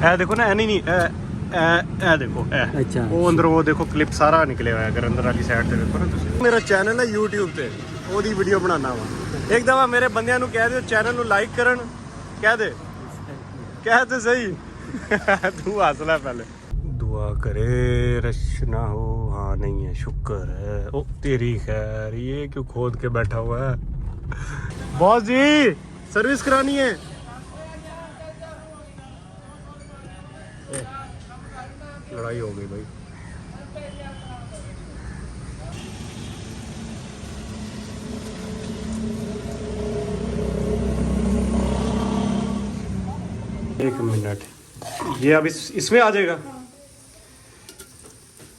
ए देखो ना, नहीं ए देखो ए अच्छा वो अंदर वो देखो क्लिप सारा निकले हुआ है। अगर अंदर वाली साइड से देखो ना तुम। मेरा चैनल है YouTube ਤੇ ਉਹਦੀ ਵੀਡੀਓ ਬਣਾਉਣਾ ਵਾ। ਇੱਕ ਦਫਾ ਮੇਰੇ ਬੰਦਿਆਂ ਨੂੰ ਕਹਿ ਦਿਓ ਚੈਨਲ ਨੂੰ ਲਾਈਕ ਕਰਨ, ਕਹਿ ਦੇ सही। तू हंस ले पहले। दुआ करे रश ना हो। हाँ नहीं है, शुक्र है। ओ तेरी खैर, ये क्यों खोद के बैठा हुआ है? बॉस जी सर्विस करानी है। लड़ाई हो गई भाई। एक मिनट, ये अब इसमें आ जाएगा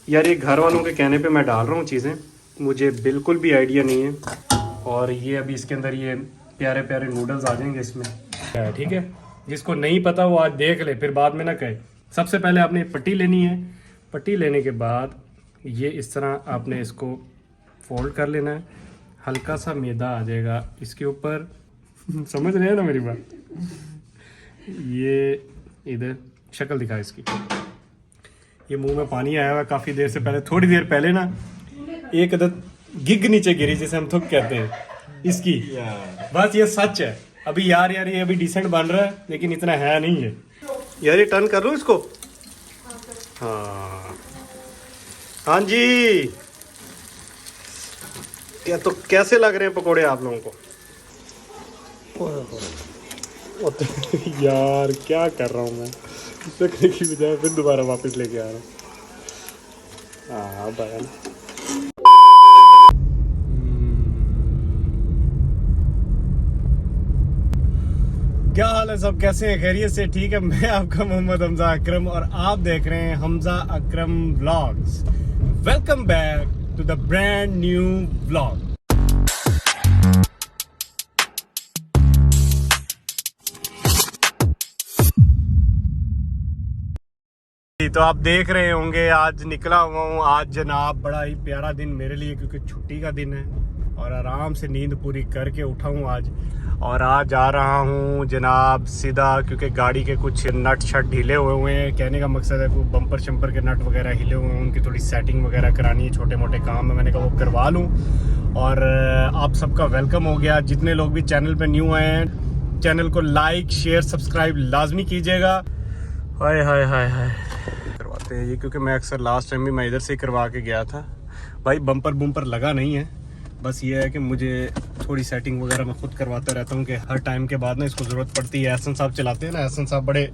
यार। ये घर वालों के कहने पे मैं डाल रहा हूँ चीज़ें, मुझे बिल्कुल भी आइडिया नहीं है। और ये अभी इसके अंदर ये प्यारे प्यारे नूडल्स आ जाएंगे इसमें, ठीक है। जिसको नहीं पता वो आज देख ले, फिर बाद में ना कहे। सबसे पहले आपने पट्टी लेनी है। पट्टी लेने के बाद ये इस तरह आपने इसको फोल्ड कर लेना है। हल्का सा मैदा आ जाएगा इसके ऊपर। समझ रहे हैं ना मेरी बात? ये इधर शक्ल दिखा इसकी। ये मुंह में पानी आया हुआ काफ़ी देर से पहले, थोड़ी देर पहले ना एक अदद गिग नीचे गिरी, जिसे हम थुक कहते हैं इसकी। बस ये सच है। अभी यार ये अभी डिसेंट बन रहा है, लेकिन इतना है नहीं है यार। ये टर्न कर लो इसको। हाँ हाँ जी। या तो कैसे लग रहे हैं पकोड़े आप लोगों को? यार क्या कर रहा हूँ मैं, रखने की बजाय फिर दोबारा वापस लेके आ रहा हूँ। हाँ भाई। क्या हाल है सब, कैसे हैं? खैरियत से? ठीक है। मैं आपका मोहम्मद हमजा अकरम और आप देख रहे हैं Hamza Akram vlogs. Welcome back to the brand new vlog. तो आप देख रहे होंगे आज निकला हुआ हूँ। आज जनाब बड़ा ही प्यारा दिन मेरे लिए, क्योंकि छुट्टी का दिन है और आराम से नींद पूरी करके उठा हूँ आज। और आज जा रहा हूँ जनाब सीधा, क्योंकि गाड़ी के कुछ नट शट ढीले हुए हैं। कहने का मकसद है कोई बम्पर शम्पर के नट वगैरह हिले हुए हैं, उनकी थोड़ी सेटिंग वगैरह करानी है। छोटे मोटे काम है, मैंने कहा वो करवा लूँ। और आप सबका वेलकम हो गया। जितने लोग भी चैनल पर न्यू आए हैं, चैनल को लाइक शेयर सब्सक्राइब लाजमी कीजिएगा। हाय हाय हाय हाय करवाते हैं ये, क्योंकि मैं अक्सर लास्ट टाइम भी मैं इधर से ही करवा के गया था भाई। बम्पर बुम्पर लगा नहीं है, बस ये है कि मुझे थोड़ी सेटिंग वगैरह मैं खुद करवाता रहता हूँ कि हर टाइम के बाद ना इसको ज़रूरत पड़ती है। एहसन साहब चलाते हैं ना, एहसन साहब बड़े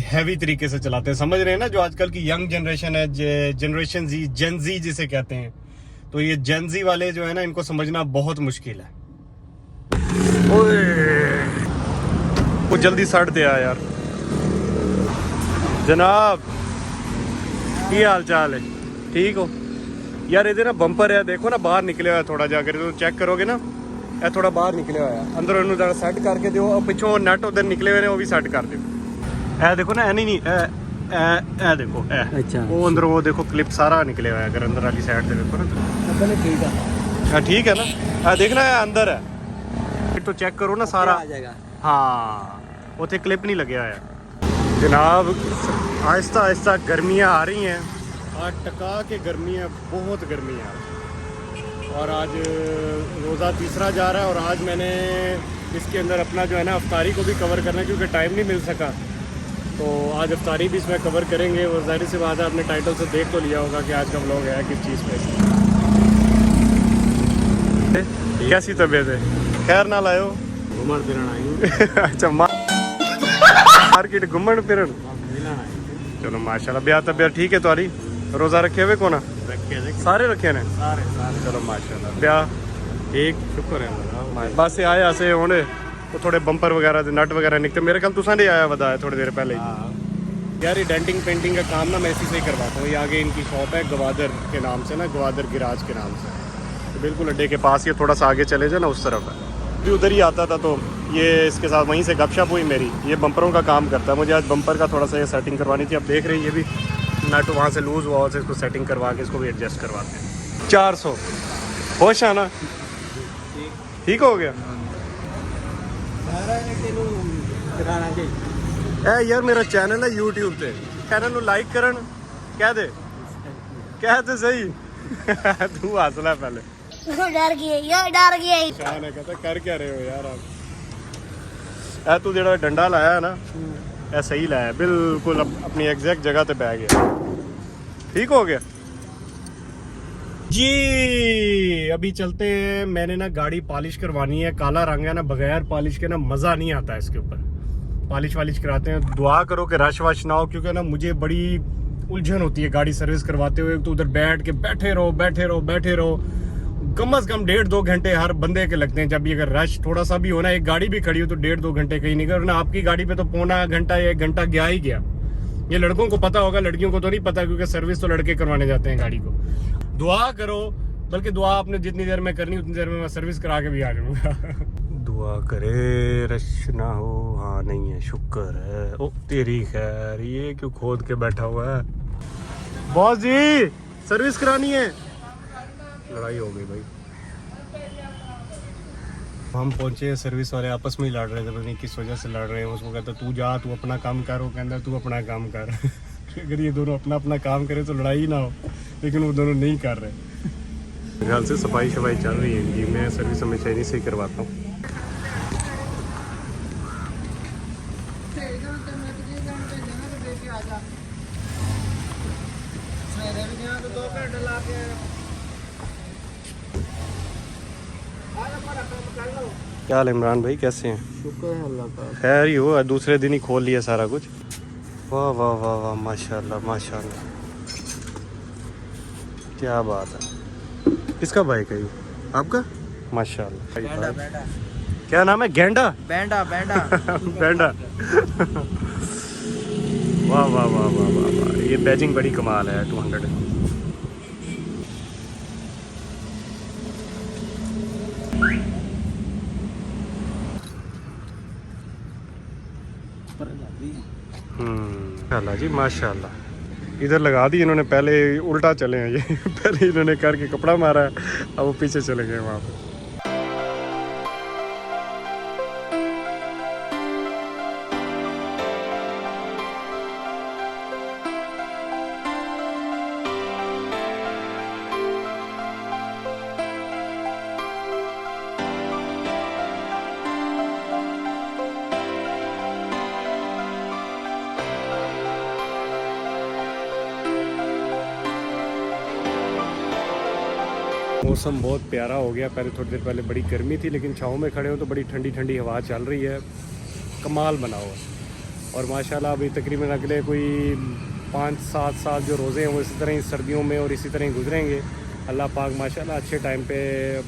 हैवी तरीके से चलाते हैं। समझ रहे हैं ना, जो आजकल की यंग जनरेशन है, जनरेशन जी, जेन जी जिसे कहते हैं, तो ये जेन जी वाले जो है ना, इनको समझना बहुत मुश्किल है। वो जल्दी सट दे यार। जनाब की हाल चाल है? ठीक हो यार? ये ना बम्पर है, देखो ना बाहर निकले हुआ है थोड़ा, जाकर तो चेक करोगे ना, ये थोड़ा बाहर निकले हुआ है। अंदर उन्होंने ज़रा सेट करके दो, और पिछों नट उधर निकले हुए हैं, वो भी सेट कर दो। ए देखो ना, नहीं ए देखो ए। अच्छा वो अंदर वो देखो क्लिप सारा निकले हुआ है। अगर अंदर वाली साइड से देखो ना तो ठीक है। हाँ ठीक है ना, देखना है अंदर है तो चेक करो ना सारा आ जाएगा। हाँ उसे क्लिप नहीं लगे हुआ है जनाब। आहिस्ता आहिस्ता गर्मियाँ आ रही हैं, आज टका के गर्मी है, बहुत गर्मी है। और आज रोज़ा तीसरा जा रहा है, और आज मैंने इसके अंदर अपना जो है ना अफ्तारी को भी कवर करना है, क्योंकि टाइम नहीं मिल सका। तो आज अफ्तारी भी इसमें कवर करेंगे। और ज़ाहिर सी बात है, आपने टाइटल से देख तो लिया होगा कि आज का व्लॉग है किस चीज़ पे। कैसी तबीयत है? खैर ना लायो घूमन फिरन आई। अच्छा मार्केट घूमन फिरन। चलो माशाल्लाह। ब्याह तबियत ठीक है तुम्हारी? रोज़ा रखे हुए को ना? सारे रखे ने सारे। चलो माशाल्लाह। ब्याह ठीक, शुक्र है। बस आए ऐसे होने तो थोड़े बम्पर वगैरह नट वगैरह निकते। मेरे ख्याल तुसा ने आया बताया थोड़ी देर पहले ही। यार ये डेंटिंग पेंटिंग का काम ना मैं इसी से ही करवाता हूँ। ये आगे इनकी शॉप है गवादर के नाम से ना, गवादर गिराज के नाम से, तो बिल्कुल अड्डे के पास। ये थोड़ा सा आगे चले जाए ना उस तरफ है, भी उधर ही आता था। तो ये इसके साथ वहीं से गपशप हुई मेरी। ये बम्परों का काम करता है। मुझे आज बम्पर का थोड़ा सा ये सेटिंग करवानी थी। अब देख रहे हैं ये भी नट वहाँ से लूज़ हुआ से इसको सेटिंग करवा के इसको भी एडजस्ट करवाते हैं। 400 होश आना ठीक हो गया। ए यार मेरा चैनल है YouTube ਤੇ ਚੈਨਲ ਨੂੰ ਲਾਈਕ ਕਰਨ ਕਹਿ ਦੇ सही तू हंस ले पहले डर गया शान है कहता कर क्या रहे हो यार आप ए तू जेड़ा डंडा लाया है ना ए सही लाया बिल्कुल अपनी एग्जैक्ट जगह पे बैठ गया ठीक हो गया जी। अभी चलते हैं। मैंने ना गाड़ी पॉलिश करवानी है। काला रंग है ना, बगैर पॉलिश के ना मज़ा नहीं आता इसके ऊपर। पॉलिश वालिश कराते हैं। दुआ करो कि रश वश ना हो, क्योंकि ना मुझे बड़ी उलझन होती है गाड़ी सर्विस करवाते हुए। तो उधर बैठ के बैठे रहो कम से कम 1.5-2 घंटे हर बंदे के लगते हैं। जब भी अगर रश थोड़ा सा भी हो ना, एक गाड़ी भी खड़ी हो तो 1.5-2 घंटे कहीं नहीं कर ना। आपकी गाड़ी पे तो पौना घंटा या 1 घंटा गया ही गया। ये लड़कों को पता होगा, लड़कियों को तो नहीं पता, क्योंकि सर्विस तो लड़के करवाने जाते हैं गाड़ी को। दुआ करो, बल्कि दुआ आपने जितनी देर में करनी उतनी देर में मैं सर्विस करा के भी आ जाऊंगा। दुआ करे रश ना हो। हाँ नहीं है, शुक्र है। ओ तेरी खैर, ये क्यों खोद के बैठा हुआ है? बॉस जी सर्विस करानी है। लड़ाई हो गई भाई। हम पहुंचे, सर्विस वाले आपस में ही लड़ रहे थे, पता नहीं किस वजह से लड़ रहे हैं। उसको कहता तू जा, तू अपना काम कर, वो कहता तू अपना काम कर। अगर ये दोनों अपना अपना काम करे तो लड़ाई ना हो, लेकिन वो दोनों नहीं कर रहे। मेरे ख्याल से सफाई शफाई चल रही है इनकी। मैं सर्विस हमेशा इन्हीं से ही करवाता हूँ। क्या हाल इमरान भाई, कैसे हैं? शुक्र है अल्लाह का। खैर ही हो, दूसरे दिन ही खोल लिया सारा कुछ। वाह वाह वाह वाह, माशाल्लाह माशाल्लाह, क्या बात है। किसका बाइक है ये? आपका? माशाल्लाह। बैंडा क्या नाम है? गेंडा बैंडा बैंडा बैंडा। वाह वाह वाह वाह वाह वाह, ये बैजिंग बड़ी कमाल है। 200 माशाल्लाह जी माशाल्लाह। इधर लगा दी इन्होंने, पहले उल्टा चले हैं ये। पहले इन्होंने करके कपड़ा मारा है, अब वो पीछे चले गए वहाँ पे। मौसम बहुत प्यारा हो गया। पहले थोड़ी देर पहले बड़ी गर्मी थी, लेकिन छाँव में खड़े हो तो बड़ी ठंडी ठंडी हवा चल रही है। कमाल बना हुआ। और माशाल्लाह अभी तकरीबन अगले कोई 5-7 साल जो रोज़े हैं वो इसी तरह ही सर्दियों में और इसी तरह ही गुजरेंगे। अल्लाह पाक माशाल्लाह अच्छे टाइम पे,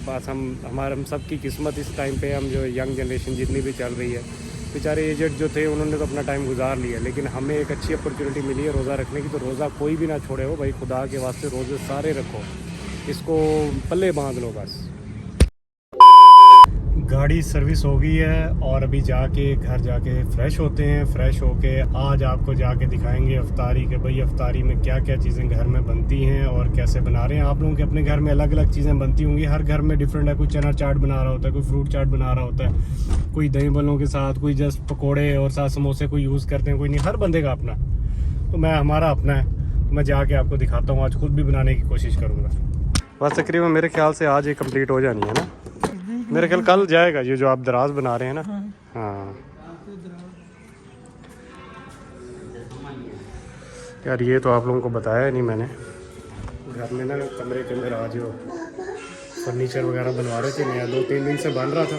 बस हम सब की किस्मत इस टाइम पे, हम जो यंग जनरेशन जितनी भी चल रही है, बेचारे एजेड जो थे उन्होंने तो अपना टाइम गुजार लिया, लेकिन हमें एक अच्छी अपॉर्चुनिटी मिली है रोज़ा रखने की। तो रोज़ा कोई भी ना छोड़े हो भाई, खुदा के वास्ते रोज़े सारे रखो, इसको पल्ले बांध लो बस। गाड़ी सर्विस हो गई है और अभी जाके घर जाके फ्रेश होते हैं। फ्रेश होके आज आपको जाके दिखाएंगे अफ्तारी के भाई अफ्तारी में क्या क्या चीज़ें घर में बनती हैं और कैसे बना रहे हैं। आप लोगों के अपने घर में अलग अलग चीज़ें बनती होंगी, हर घर में डिफरेंट है। कोई चना चाट बना रहा होता है, कोई फ्रूट चाट बना रहा होता है, कोई दही बल्लों के साथ, कोई जस्ट पकौड़े और साथ समोसे कोई यूज़ करते हैं, कोई नहीं। हर बंदे का अपना। तो मैं हमारा अपना है, तो मैं जाके आपको दिखाता हूँ। आज खुद भी बनाने की कोशिश करूँगा। बस तकरीबन मेरे ख्याल से आज ये कंप्लीट हो जानी है ना। मेरे ख्याल कल जाएगा ये जो आप दराज बना रहे हैं ना। हाँ यार, ये तो आप लोगों को बताया नहीं मैंने। घर में ना कमरे के अंदर आज जो फर्नीचर वगैरह बनवा रहे थे, नया 2-3 दिन से बन रहा था।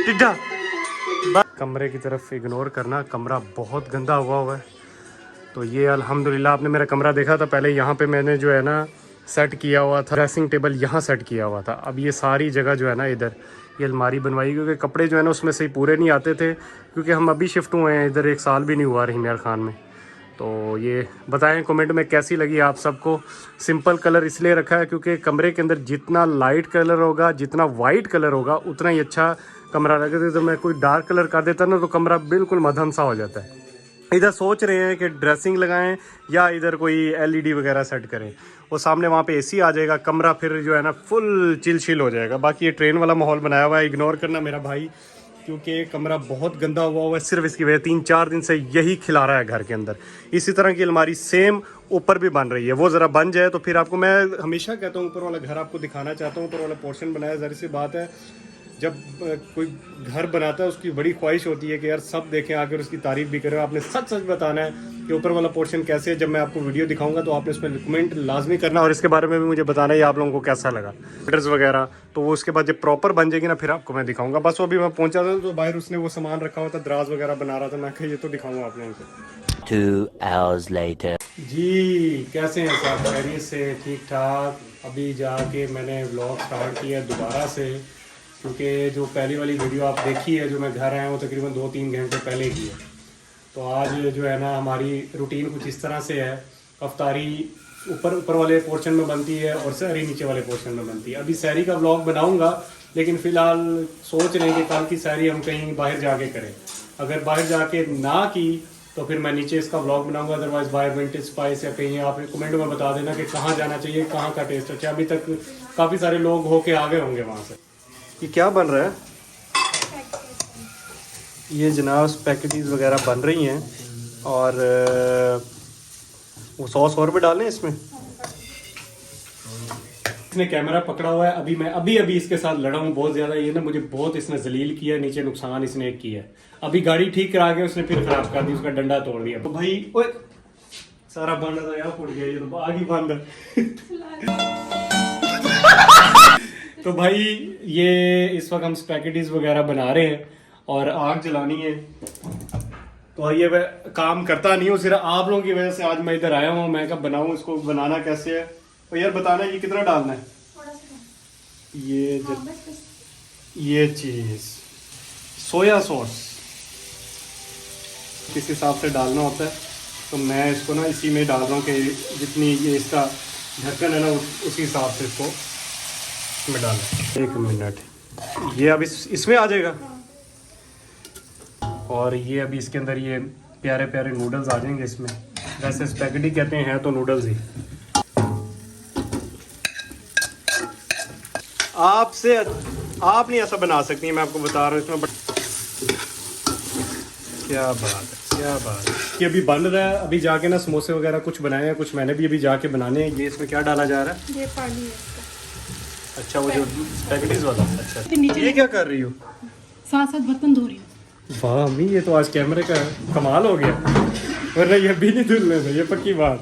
टिड्डा कमरे की तरफ इग्नोर करना, कमरा बहुत गंदा हुआ है। तो ये अल्हम्दुलिल्लाह, आपने मेरा कमरा देखा था पहले, यहाँ पे मैंने जो है ना सेट किया हुआ था, ड्रेसिंग टेबल यहाँ सेट किया हुआ था। अब ये सारी जगह जो है ना इधर ये अलमारी बनवाई, क्योंकि कपड़े जो है ना उसमें से पूरे नहीं आते थे, क्योंकि हम अभी शिफ्ट हुए हैं इधर, 1 साल भी नहीं हुआ रही मेर खान में। तो ये बताएं कमेंट में कैसी लगी आप सबको। सिंपल कलर इसलिए रखा है क्योंकि कमरे के अंदर जितना लाइट कलर होगा, जितना वाइट कलर होगा, उतना ही अच्छा कमरा लगेगा। तो मैं कोई डार्क कलर कर देता ना तो कमरा बिल्कुल मध्यम सा हो जाता है। इधर सोच रहे हैं कि ड्रेसिंग लगाएं या इधर कोई एलईडी वगैरह सेट करें, वो सामने वहाँ पे एसी आ जाएगा, कमरा फिर जो है ना फुल चिल हो जाएगा। बाकी ये ट्रेन वाला माहौल बनाया हुआ है, इग्नोर करना मेरा भाई क्योंकि कमरा बहुत गंदा हुआ है। सिर्फ इसकी वजह 3-4 दिन से यही खिला रहा है घर के अंदर। इसी तरह की अलमारी सेम ऊपर भी बन रही है, वो ज़रा बन जाए तो फिर आपको, मैं हमेशा कहता हूँ ऊपर वाला घर आपको दिखाना चाहता हूँ। ऊपर वाला पोर्शन बनाया, ज़रा सी बात है, जब कोई घर बनाता है उसकी बड़ी ख्वाहिश होती है कि यार सब देखें आकर उसकी तारीफ भी करें। आपने सच सच बताना है कि ऊपर वाला पोर्शन कैसे है। जब मैं आपको वीडियो दिखाऊंगा तो आपने उसमें कमेंट लाजमी करना और इसके बारे में भी मुझे बताना है आप लोगों को कैसा लगा ड्रेस वगैरह। तो वो उसके बाद जब प्रॉपर बन जाएगी ना फिर आपको मैं दिखाऊंगा। बस वो अभी मैं पहुंचा था तो बाहर उसने वो सामान रखा हुआ था, दराज वगैरह बना रहा था। मैं कहा ये तो दिखाऊंगा आप लोगों को। 2 hours later. जी कैसे हैं सब, खैरियत से, ठीक ठाक। अभी जाके मैंने व्लॉग स्टार्ट किया दोबारा से, क्योंकि जो पहली वाली वीडियो आप देखी है जो मैं घर आया हूँ तकरीबन 2-3 घंटे पहले की है। तो आज जो है ना हमारी रूटीन कुछ इस तरह से है, अफ्तारी ऊपर वाले पोर्शन में बनती है और सहरी नीचे वाले पोर्शन में बनती है। अभी सहरी का व्लॉग बनाऊंगा, लेकिन फ़िलहाल सोच रहे हैं कि कल की सहरी हम कहीं बाहर जाके करें। अगर बाहर जाके ना की तो फिर मैं नीचे इसका व्लॉग बनाऊंगा, अदरवाइज बाहर विंटेज स्पाइस या कहीं आप कमेंट में बता देना कि कहाँ जाना चाहिए, कहाँ का टेस्ट अच्छा। अभी तक काफ़ी सारे लोग होके आ गए होंगे वहाँ से। ये क्या बन रहा है? ये जनाब पैकेटीज वगैरह बन रही हैं और वो सॉस और भी डालें इसमें। इसने कैमरा पकड़ा हुआ है, अभी मैं अभी इसके साथ लड़ा हूँ बहुत ज़्यादा। ये ना मुझे बहुत इसने जलील किया, नीचे नुकसान इसने किया। अभी गाड़ी ठीक करा के उसने फिर खराब कर दी, उसका डंडा तोड़ दिया। तो भाई ओए सारा बंद था यार, फुट गया ये तो आगे बंद। तो भाई ये इस वक्त हम स्पैगेटीज वगैरह बना रहे हैं और आग जलानी है। तो ये मैं काम करता नहीं हूँ, सिर्फ आप लोगों की वजह से आज मैं इधर आया हूँ। मैं कहा बनाऊँ, इसको बनाना कैसे है। तो यार बताना ये कितना डालना है? ये चीज़ सोया सॉस किस हिसाब से डालना होता है, तो मैं इसको ना इसी में डाल रहा हूँ कि जितनी ये इसका ढक्कन है ना उसी हिसाब से इसको में डालना। 1 मिनट, ये अब इसमें आ जाएगा और ये अभी इसके अंदर ये प्यारे प्यारे नूडल्स आ जाएंगे इसमें। वैसे स्पैगेटी कहते हैं तो नूडल्स ही। आपसे आप नहीं ऐसा बना सकती, मैं आपको बता रहा हूँ इसमें। क्या बात है, क्या बात है। ये अभी बन रहा है, अभी जाके ना समोसे वगैरह कुछ बनाए हैं, कुछ मैंने भी अभी जाके बनाने हैं। ये इसमें क्या डाला जा रहा है? ये पानी है। अच्छा वो जो पैकेटीज वाला। अच्छा ये क्या कर रही हो? साथ साथ बर्तन धो रही हूँ। वाह अम्मी, ये तो आज कैमरे का कमाल हो गया, वरना ये भी नहीं धुलने से, ये पक्की बात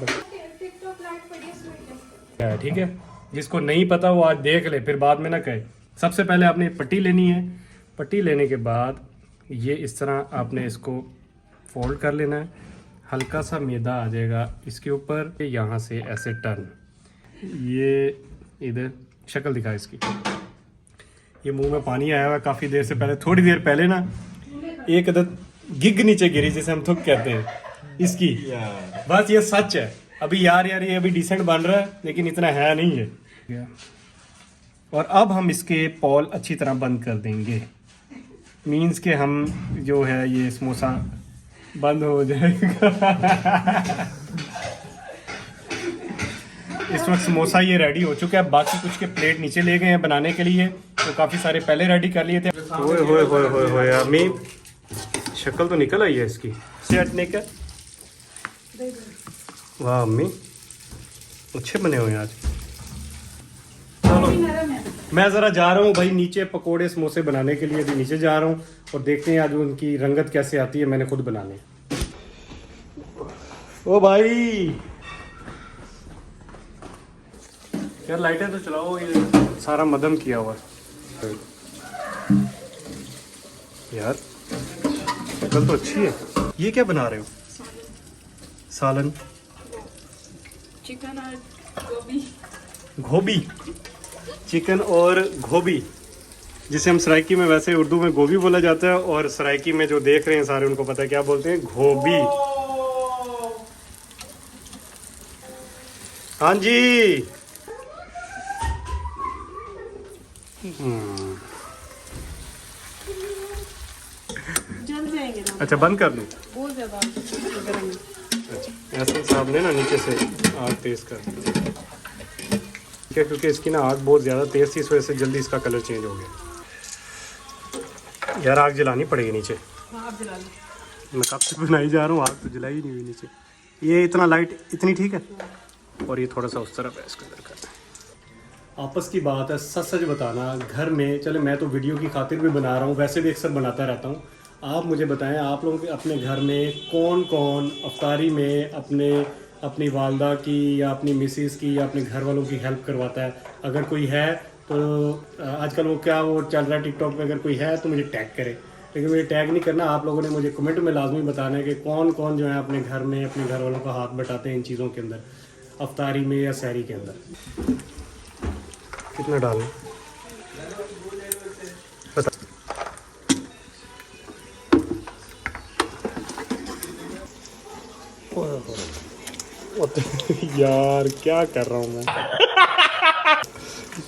है। ठीक है, जिसको नहीं पता वो आज देख ले, फिर बाद में ना कहे। सबसे पहले आपने पट्टी लेनी है। पट्टी लेने के बाद ये इस तरह आपने इसको फोल्ड कर लेना है। हल्का सा मैदा आ जाएगा इसके ऊपर, यहाँ से ऐसे टर्न। ये इधर शक्ल दिखा इसकी। ये मुंह में पानी आया हुआ काफ़ी देर से पहले, थोड़ी देर पहले ना एक अदद गिग नीचे गिरी, जैसे हम थुक कहते हैं इसकी। बस ये सच है। अभी यार ये अभी डिसेंट बन रहा है, लेकिन इतना है नहीं है। और अब हम इसके पॉल अच्छी तरह बंद कर देंगे। मीन्स के हम जो है ये समोसा बंद हो जाएगा। इस वक्त समोसा ये रेडी हो चुका है। बाकी कुछ के प्लेट नीचे ले गए हैं बनाने के लिए, तो काफ़ी सारे पहले रेडी कर लिए थे। ओए होए होए होए होए अम्मी, शक्ल तो निकल आई है इसकी। सेट निकल। वाह अम्मी, अच्छे बने हुए हैं आज। चलो मैं ज़रा जा रहा हूँ भाई नीचे पकोड़े समोसे बनाने के लिए। अभी नीचे जा रहा हूँ और देखते हैं आज उनकी रंगत कैसे आती है। मैंने खुद बनाने। ओ भाई यार लाइटें तो चलाओ, ये सारा मदम किया हुआ है यार। शक्ल तो अच्छी है। ये क्या बना रहे हो? सालन, चिकन और गोभी। गोभी, चिकन और गोभी, जिसे हम सराइकी में, वैसे उर्दू में गोभी बोला जाता है, और सराइकी में जो देख रहे हैं सारे उनको पता है क्या बोलते हैं, गोभी। हाँ जी। जल जाएंगे ना। अच्छा बंद कर दूं? बहुत ज्यादा गर्म है। अच्छा ऐसे साहब ने ना नीचे से आग तेज कर दी, क्योंकि इसकी ना आग बहुत ज़्यादा तेज़ थी, इस वजह से जल्दी इसका कलर चेंज हो गया। यार आग जलानी पड़ेगी नीचे। हाँ आप जला लो। मैं कब से बनाई जा रहा हूँ, आग तो जलाई ही नहीं हुई नीचे। ये इतना लाइट इतनी ठीक है, और ये थोड़ा सा उस तरफ है, इसके अंदर करना है। आपस की बात है, सच सच बताना घर में। चले मैं तो वीडियो की खातिर भी बना रहा हूँ, वैसे भी अक्सर बनाता रहता हूँ। आप मुझे बताएं, आप लोगों के अपने घर में कौन कौन अफ्तारी में अपनी वालदा की या अपनी मिसेस की या अपने घर वालों की हेल्प करवाता है। अगर कोई है तो आजकल वो चल रहा है टिकटॉक पे, अगर कोई है तो मुझे टैग करे। लेकिन मुझे टैग नहीं करना, आप लोगों ने मुझे कमेंट में लाजमी बताना है कि कौन कौन जो है अपने घर में अपने घर वालों का हाथ बटाते हैं इन चीज़ों के अंदर, अफ्तारी में या सहरी के अंदर। कितना डालना बता। यार क्या कर रहा हूँ मैं।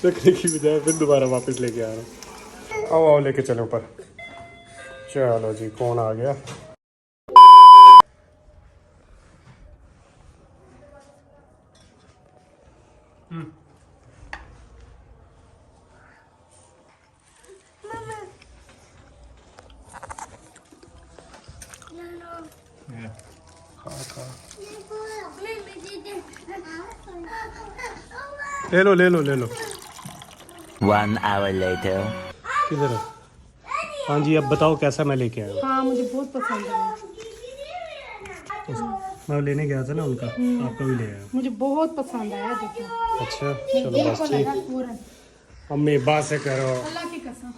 रखने की बजाय फिर दोबारा वापस लेके आ रहा हूँ। आओ लेके चलो ऊपर। चलो जी, कौन आ गया? ले लो। 1 hour later. किधर है? हाँ जी, अब बताओ कैसा मैं लेके आया हूँ। हाँ मुझे बहुत पसंद है, मैं लेने गया था ना उनका, आपका भी ले आया। मुझे बहुत पसंद आया। देखो अच्छा चलो बस ठीक। पूरा अम्मी बात से करो अल्लाह की कसम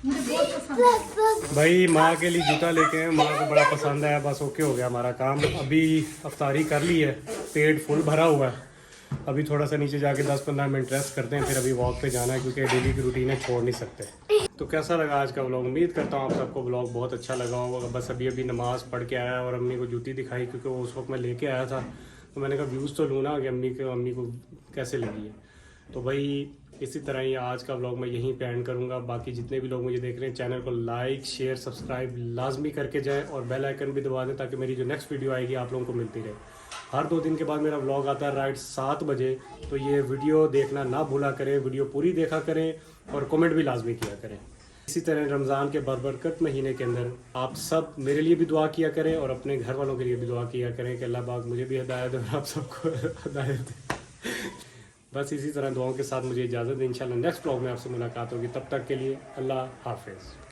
मुझे बहुत पसंद है। भाई। माँ के लिए जूता लेके आए, माँ को बड़ा पसंद आया, बस ओके हो गया हमारा काम। अभी अफ्तारी कर ली है, पेट फुल भरा हुआ है। अभी थोड़ा सा नीचे जाके 10-15 मिनट रेस्ट करते हैं, फिर अभी वॉक पे जाना है क्योंकि डेली की रूटीन है, छोड़ नहीं सकते। तो कैसा लगा आज का व्लॉग? उम्मीद करता हूँ आप सबको व्लॉग बहुत अच्छा लगा होगा। बस अभी नमाज़ पढ़ के आया और अम्मी को जूती दिखाई, क्योंकि वो उस वक्त मैं लेके आया था, तो मैंने कहा व्यूज़ तो लूँ ना कि अम्मी को कैसे लगी है। तो भाई इसी तरह ही आज का व्लॉग मैं यहीं पे एंड करूँगा। बाकी जितने भी लोग मुझे देख रहे हैं, चैनल को लाइक शेयर सब्सक्राइब लाजमी करके जाएँ और बेल आइकन भी दबा दें, ताकि मेरी जो नेक्स्ट वीडियो आएगी आप लोगों को मिलती रहे। हर 2 दिन के बाद मेरा व्लॉग आता है राइट 7 बजे, तो ये वीडियो देखना ना भूला करें, वीडियो पूरी देखा करें और कमेंट भी लाजमी किया करें। इसी तरह रमज़ान के बरकत महीने के अंदर आप सब मेरे लिए भी दुआ किया करें और अपने घर वालों के लिए भी दुआ किया करें कि अल्लाह पाक मुझे भी हिदायत और आप सबको हिदायत दे। बस इसी तरह दुआओं के साथ मुझे इजाज़त दें। इंशाल्लाह नेक्स्ट व्लॉग में आपसे मुलाकात होगी। तब तक के लिए अल्लाह हाफिज़।